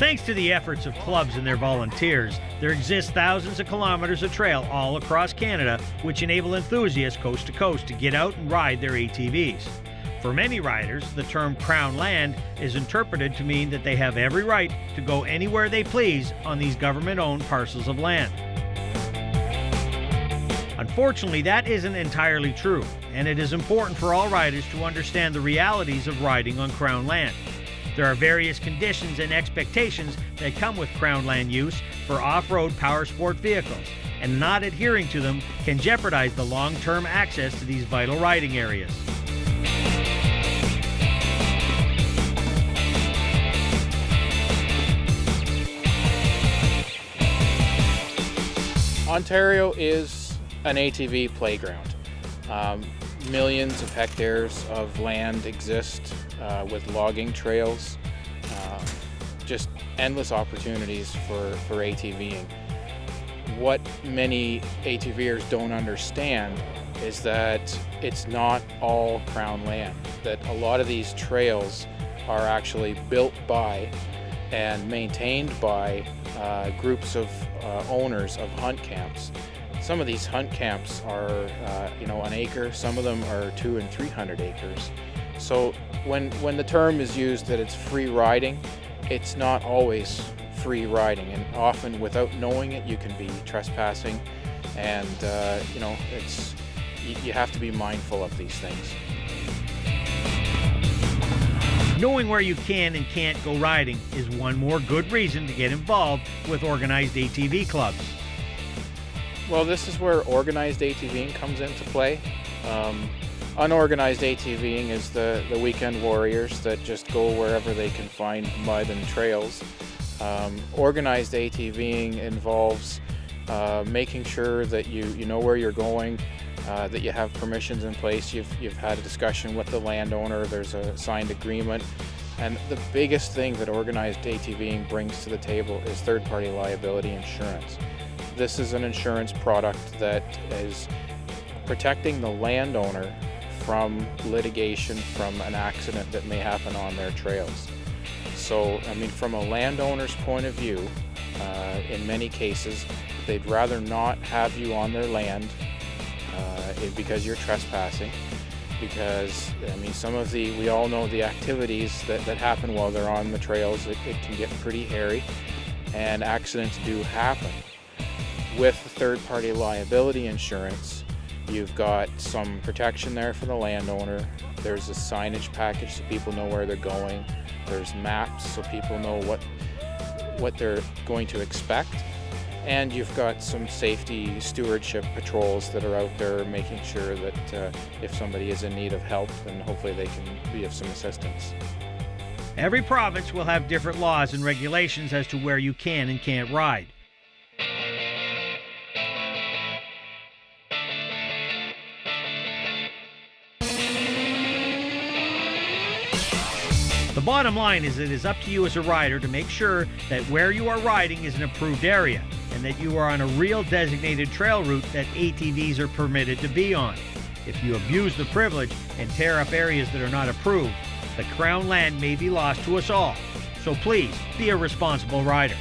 Thanks to the efforts of clubs and their volunteers, there exist thousands of kilometers of trail all across Canada which enable enthusiasts coast to coast to get out and ride their ATVs. For many riders, the term Crown Land is interpreted to mean that they have every right to go anywhere they please on these government-owned parcels of land. Unfortunately, that isn't entirely true, and it is important for all riders to understand the realities of riding on Crown Land. There are various conditions and expectations that come with Crown Land use for off-road power sport vehicles, and not adhering to them can jeopardize the long-term access to these vital riding areas. Ontario is an ATV playground. Millions of hectares of land exist with logging trails, just endless opportunities for ATVing. What many ATVers don't understand is that it's not all Crown land, that a lot of these trails are actually built by and maintained by groups of owners of hunt camps. Some of these hunt camps are, an acre. Some of them are 200 and 300 acres. So when the term is used that it's free riding, it's not always free riding, and often without knowing it, you can be trespassing, and you have to be mindful of these things. Knowing where you can and can't go riding is one more good reason to get involved with organized ATV clubs. Well, this is where organized ATVing comes into play. Unorganized ATVing is the weekend warriors that just go wherever they can find mud and trails. Organized ATVing involves making sure that you know where you're going, that you have permissions in place, you've had a discussion with the landowner, there's a signed agreement. And the biggest thing that organized ATVing brings to the table is third-party liability insurance. This is an insurance product that is protecting the landowner from litigation from an accident that may happen on their trails. So, from a landowner's point of view, in many cases, they'd rather not have you on their land because you're trespassing. Because, we all know the activities that happen while they're on the trails. It can get pretty hairy, and accidents do happen. With third-party liability insurance, you've got some protection there for the landowner. There's a signage package so people know where they're going. There's maps so people know what they're going to expect. And you've got some safety stewardship patrols that are out there making sure that if somebody is in need of help, then hopefully they can be of some assistance. Every province will have different laws and regulations as to where you can and can't ride. The bottom line is it is up to you as a rider to make sure that where you are riding is an approved area and that you are on a real designated trail route that ATVs are permitted to be on. If you abuse the privilege and tear up areas that are not approved, the Crown Land may be lost to us all. So please, be a responsible rider.